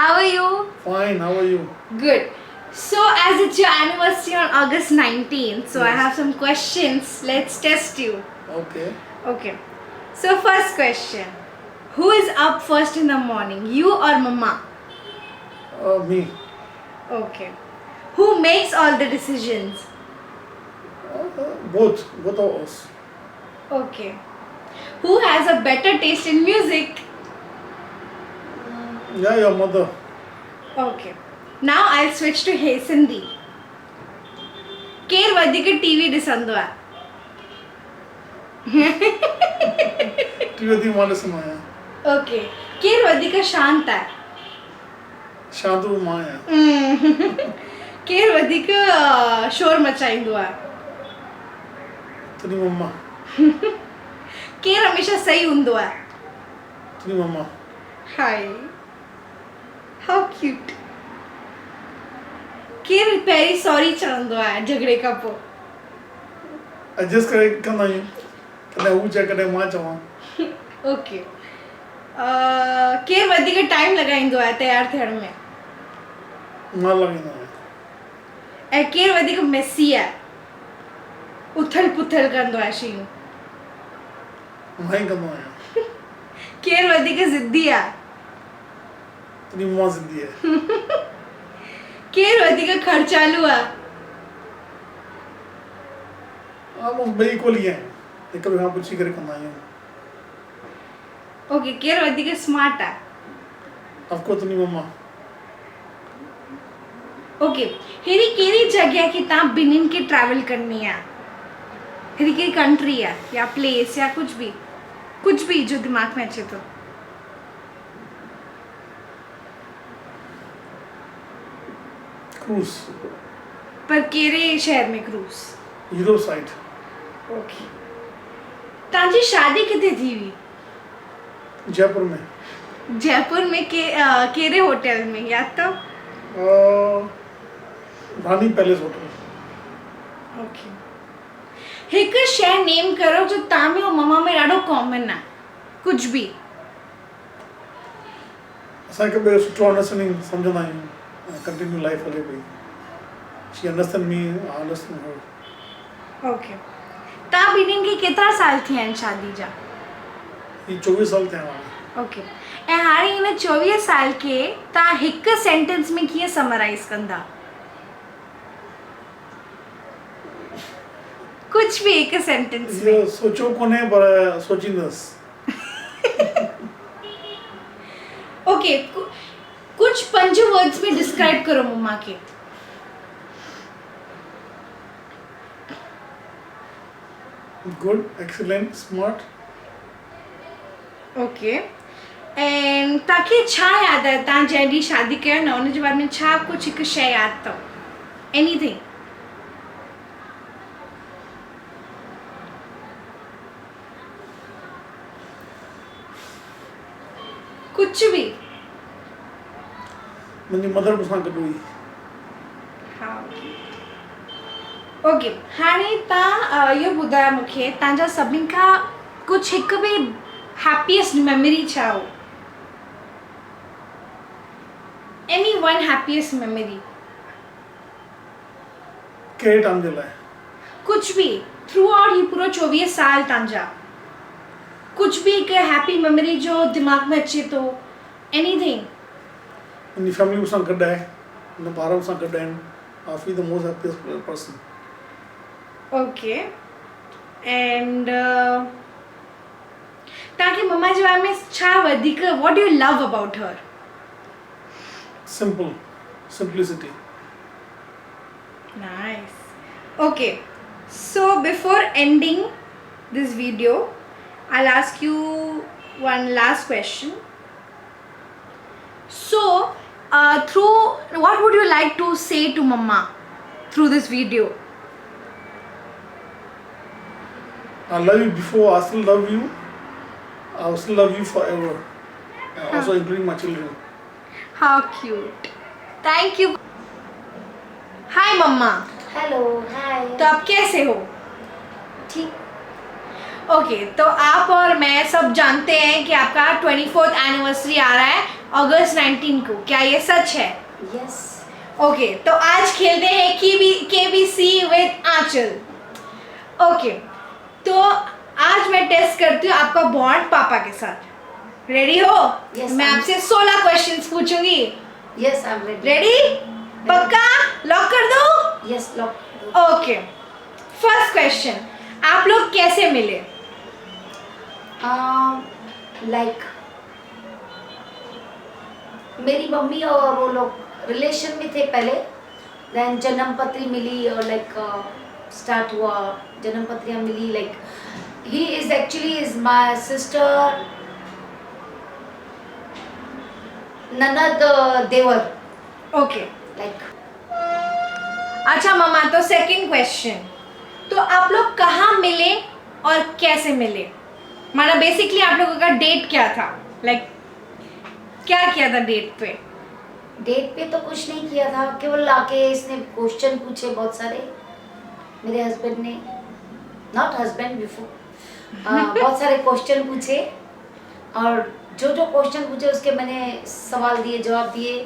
How are you? Fine, how are you? Good. So as it's your anniversary on August 19th, so I Yes. have some questions. Let's test you. Okay. Okay. So first question. Who is up first in the morning? You or mama? Me. Okay. Who makes all the decisions? Both of us. Okay. Who has a better taste in music? Yeah, your mother. Okay. Now I'll switch to Hey Sindhi. केर वधीक TV ॾिसंदो आहे? TV थी मां ॾिसंदो आहियां. Okay. केर वधीक शांत आहे? शांत बि मां आहियां. केर वधीक शोर मचाईंदो आहे? तुंहिंजी मम्मा. केर हमेशा सही हूंदो आहे? तुंहिंजी मम्मा. हाय. How cute. केर पहिरीं सॉरी चवंदो आहे झगड़े खां पोइ? एडजस्ट करे कंदा आहियूं. कॾहिं हू चए कॾहिं मां चवां. ओके. केर वधीक टाइम लॻाईंदो आहे तयारु थियण में? मां लॻाईंदो आहियां. ऐं केर वधीक मेसी आहे? उथल पुथल कंदो आहे शयूं? मां ई कंदो आहियां. केर वधीक ज़िद्दी आहे? तुंहिंजी मम्मा ज़िद्दी आहे. केर वधीक खर्चालू आहे? ऑलमोस्ट ॿई इक्वली आहिनि. हिक ॿिए खां पुछी करे कंदा आहियूं. ओके. केर वधीक स्मार्ट आहे? ऑफकोर्स तुंहिंजी मम्मा. ओके. हेड़ी कहिड़ी जॻह की तव्हां ॿिन्हिनि खे ट्रैवल करणी आहे? हेड़ी कहिड़ी कंट्री आहे या प्लेस या कुछ भी जो दिमाग में अचे तो? क्रूज. पर कहिड़े शहर में क्रूज? Europe side. ओके. तव्हांजी शादी किथे थी हुई? जयपुर में. जयपुर में कहिड़े होटल में याद अथव? रानी पैलेस होटल. ओके. हिकु शइ नेम करो जो तव्हां में ऐं मम्मा में ॾाढो कॉमन आहे. कुछ भी. असां हिक ॿिए जो सुठो अंडरस्टैंडिंग सम्झंदा आहियूं. कंटिन्यू लाइफ हले पई. She understand me, I understand her. Okay. तव्हां ॿिन्हिनि खे केतिरा साल थिया आहिनि शादी जा? ही 24 साल थिया आहिनि. ओके. ऐं हाणे हिन 24 साल खे तव्हां हिकु सेंटेंस में कीअं समराइज़ कंदा? कुछ भी हिकु सेंटेंस में. इहो सोचियो कोन्हे पर सोचींदुसि. ओके. कुछ 5 वर्ड्स में डिस्क्राइब करो मम्मा के. Good, excellent, smart. ओके. ऐं तव्हांखे छा यादि आहे तव्हां जंहिं ॾींहुं शादी कयो न हुन जे बारे में छा कुझु हिकु शइ यादि अथव? एनीथिंग. कुछ भी. मुंहिंजी मदर मूंसां गॾु हुई. हा. ओके. हाणे तव्हां इहो ॿुधायो मूंखे तव्हांजा सभिनी खां कुझु हिकु बि हैप्पीएस्ट मेमोरी छा हो? Any one happiest memory. कहिड़े टाइम जे लाइ? कुछ भी थ्रू आउट ही पूरो 24 साल तव्हांजा. कुछ भी हिकु हैप्पी मेमोरी जो दिमाग में अचे थो. एनीथिंग. मुंहिंजी फैमिली मूंसां गॾु आहे. मुंहिंजा ॿार मूंसां गॾु आहिनि. I feel the most happiest person. Okay. And तव्हांखे मम्मा जे बारे में छा वधीक what do you love about her? Simple, simplicity. Nice. Okay. So before ending this video, I'll ask you one last question. So, what would you like to say to Mama through this video? I love you before, I still love you. I will still love you forever. Also including my children. How cute. Thank you. Hi Mama. Hello hi. तो आप कैसे हो? ठीक. Okay. तो आप और मैं सब जानते हैं कि आपका 24th एनिवर्सरी आ रहा है अगस्त 19 को, क्या ये सच है? यस। ओके, तो आज खेलते हैं KBC विद आंचल। ओके, तो आज मैं टेस्ट करती हूँ आपका बॉन्ड पापा के साथ। रेडी हो? Yes, मैं I'm- आपसे 16 क्वेश्चंस पूछूंगी। Yes, I am ready. Ready? पक्का? लॉक कर दो? Yes, lock. Okay, first question, आप लोग कैसे मिले? लाइक मेरी मम्मी और वो लोग रिलेशन में थे पहले, देन जन्म पत्री मिली और लाइक स्टार्ट हुआ, जन्म पत्रियाँ मिली। Like he is actually is my sister ननद देवर। ओके, लाइक अच्छा मामा, तो सेकंड क्वेश्चन, तो आप लोग कहाँ मिले और कैसे मिले? माना बेसिकली आप लोगों का डेट क्या था? लाइक क्या किया था डेट पे? डेट पे तो कुछ नहीं किया था, केवल आके इसने क्वेश्चन पूछे बहुत सारे, मेरे हस्बैंड ने, नॉट हस्बैंड बिफोर, बहुत सारे क्वेश्चन पूछे और जो जो क्वेश्चन पूछे उसके मैंने सवाल दिए, जवाब दिए।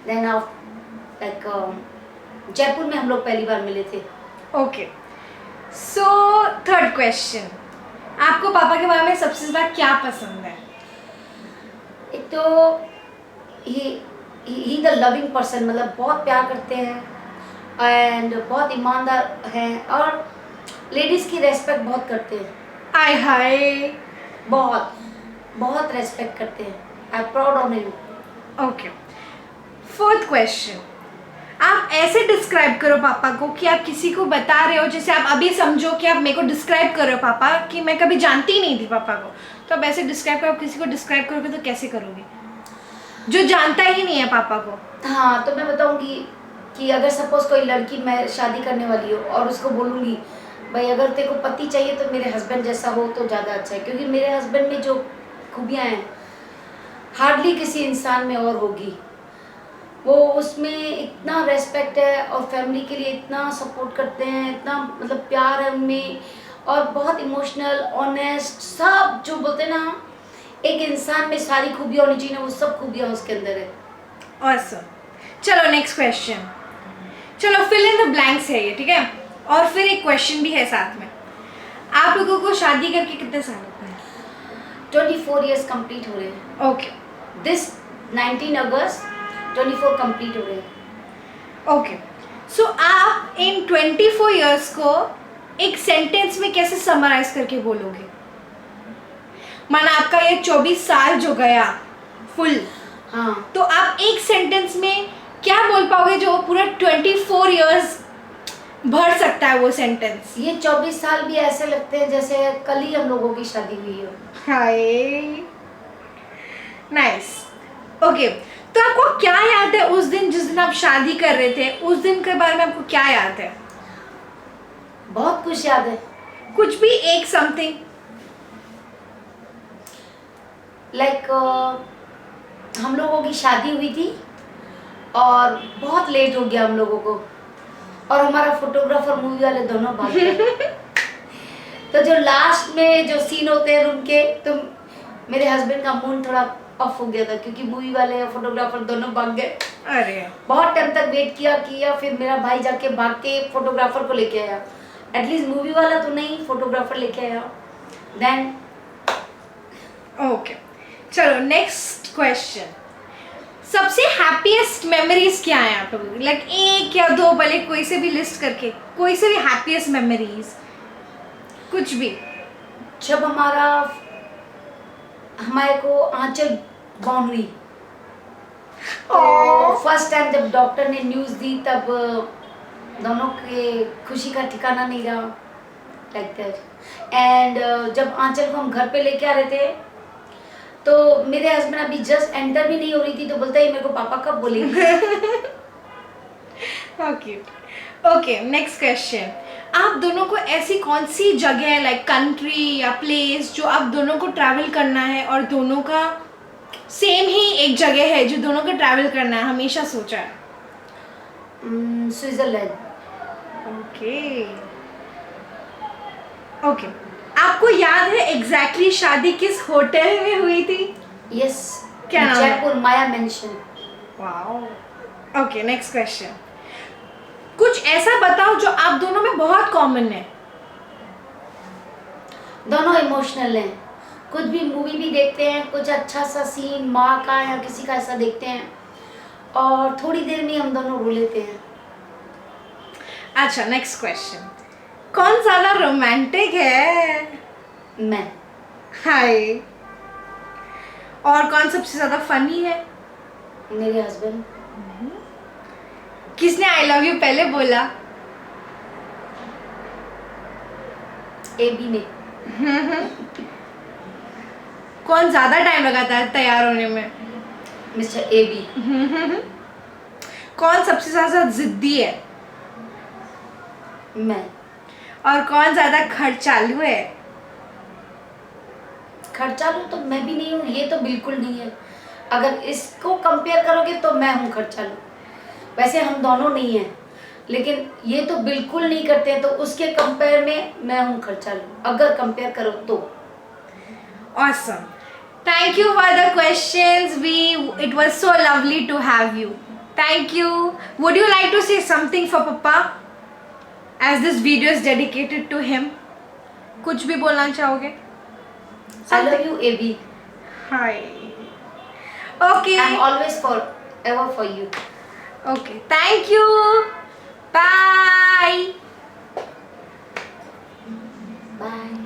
देन लाइक जयपुर में हम लोग पहली बार मिले थे। ओके, सो थर्ड क्वेश्चन, आपको पापा के बारे में सबसे ज़्यादा क्या पसंद है? एक तो ही द लविंग पर्सन, मतलब बहुत प्यार करते हैं एंड बहुत ईमानदार हैं और लेडीज़ की रेस्पेक्ट बहुत करते हैं। आय हाय। बहुत बहुत रेस्पेक्ट करते हैं। I proud on him. Okay, fourth question, आप ऐसे डिस्क्राइब करो पापा को कि आप किसी को बता रहे हो, जैसे आप अभी समझो कि आप मेरे को डिस्क्राइब कर रहे हो पापा, कि मैं कभी जानती ही नहीं थी पापा को, तो आप ऐसे डिस्क्राइब करो। आप किसी को डिस्क्राइब करोगे तो कैसे करोगे जो जानता ही नहीं है पापा को? हाँ, तो मैं बताऊंगी कि अगर सपोज कोई लड़की मैं शादी करने वाली हो और उसको बोलूँगी भाई अगर तेरे को पति चाहिए तो मेरे हस्बैंड जैसा हो तो ज़्यादा अच्छा है, क्योंकि मेरे हस्बैंड में जो खूबियाँ हैं हार्डली किसी इंसान में और होगी। वो उसमें इतना रेस्पेक्ट है और फैमिली के लिए इतना सपोर्ट करते हैं, इतना मतलब प्यार है उनमें और बहुत इमोशनल, ऑनेस्ट, सब जो बोलते हैं ना एक इंसान में सारी खूबियाँ होनी चाहिए ना, वो सब खूबियाँ उसके अंदर है। Awesome. चलो नेक्स्ट क्वेश्चन, चलो फिल इन द ब्लैंक्स है ये, ठीक है? और फिर एक क्वेश्चन भी है साथ में। आप लोगों को शादी करके कितने साल हो गए? 24 ईयर्स कंप्लीट हो रहे हैं। ओके दिस 19 अगस्त 24 कंप्लीट हो रहे हैं। ओके, सो आप इन 24 इयर्स को एक सेंटेंस में कैसे समराइज करके बोलोगे? माना आपका ये 24 साल जो गया फुल, हाँ, तो आप एक सेंटेंस में क्या बोल पाओगे जो पूरा 24 इयर्स भर सकता है वो सेंटेंस? ये 24 साल भी ऐसे लगते हैं जैसे कल ही हम लोगों की शादी हुई हो। हाय, नाइस। ओके, तो आपको क्या याद है उस दिन जिस दिन आप शादी कर रहे थे? उस दिन के बारे में आपको क्या याद है? बहुत कुछ याद है। कुछ भी एक समथिंग। लाइक हम लोगों की शादी हुई थी और बहुत लेट हो गया हम लोगों को और हमारा फोटोग्राफर मूवी वाले दोनों भाग गए। तो जो लास्ट में जो सीन होते हैं रूम के, तो मेरे हस्बैंड का मूड थोड़ा ऑफ हो गया था क्योंकि मूवी वाले और फोटोग्राफर दोनों भाग गए। अरे बहुत टाइम तक वेट किया, फिर मेरा भाई जाके भाग के फोटोग्राफर को लेके आया। एटलीस्ट मूवी वाला तो नहीं, फोटोग्राफर लेके आया। देन ओके, चलो नेक्स्ट क्वेश्चन, सबसे हैप्पीएस्ट मेमोरीज क्या है आप लोगों की? लाइक एक या दो, भले कोई से भी लिस्ट करके, कोई से भी हैप्पीएस्ट मेमोरीज, कुछ भी। जब हमारे को आंचल बॉर्न हुई तो फर्स्ट टाइम जब डॉक्टर ने न्यूज़ दी तब दोनों के खुशी का ठिकाना नहीं रहा। Like that. एंड जब आंचल को हम घर पे लेके आ रहे थे तो मेरे हस्बैंड अभी जस्ट एंटर भी नहीं हो रही थी तो बोलता है मेरे को पापा कब बोलेंगे। ओके ओके, नेक्स्ट क्वेश्चन, आप दोनों को ऐसी कौन सी जगह लाइक कंट्री या प्लेस जो आप दोनों को ट्रैवल करना है और दोनों का सेम ही एक जगह है जो दोनों को ट्रैवल करना है, हमेशा सोचा है? स्विट्जरलैंड। ओके ओके, आपको याद है एग्जैक्टली शादी किस होटल में हुई थी? यस, क्या नाम है? Jaipur Maya mansion. Wow. Okay, next question. कुछ ऐसा बताओ जो आप दोनों में बहुत कॉमन है। दोनों इमोशनल हैं, कुछ भी मूवी भी देखते हैं, कुछ अच्छा सा सीन माँ का या किसी का ऐसा देखते हैं और थोड़ी देर में हम दोनों रो लेते हैं। अच्छा, नेक्स्ट क्वेश्चन। कौन ज्यादा रोमांटिक है? मैं। हाय। और कौन सबसे ज्यादा फनी है? मेरे हस्बैंड। किसने आई लव यू पहले बोला? एबी ने। कौन ज्यादा टाइम लगाता है तैयार होने में? Mister AB. कौन सबसे ज्यादा जिद्दी है? मैं। और कौन ज्यादा खर्चालू है? खर्चालू तो मैं भी नहीं हूँ, ये तो बिल्कुल नहीं है। अगर इसको कंपेयर करोगे तो मैं हूँ खर्चालू। वैसे हम दोनों नहीं हैं, लेकिन ये तो बिल्कुल नहीं करते हैं, तो उसके कंपेयर में मैं हूँ खर्चालू, अगर कंपेयर करो तो। Awesome. Thank you for the questions. It was so lovely to have you. Thank you. Would you like to say something for Papa? As this video is dedicated to him. कुछ भी बोलना चाहोगे? I love you, AB. Hi. Okay. I'm always forever for you. Okay. Thank you. Bye. Bye.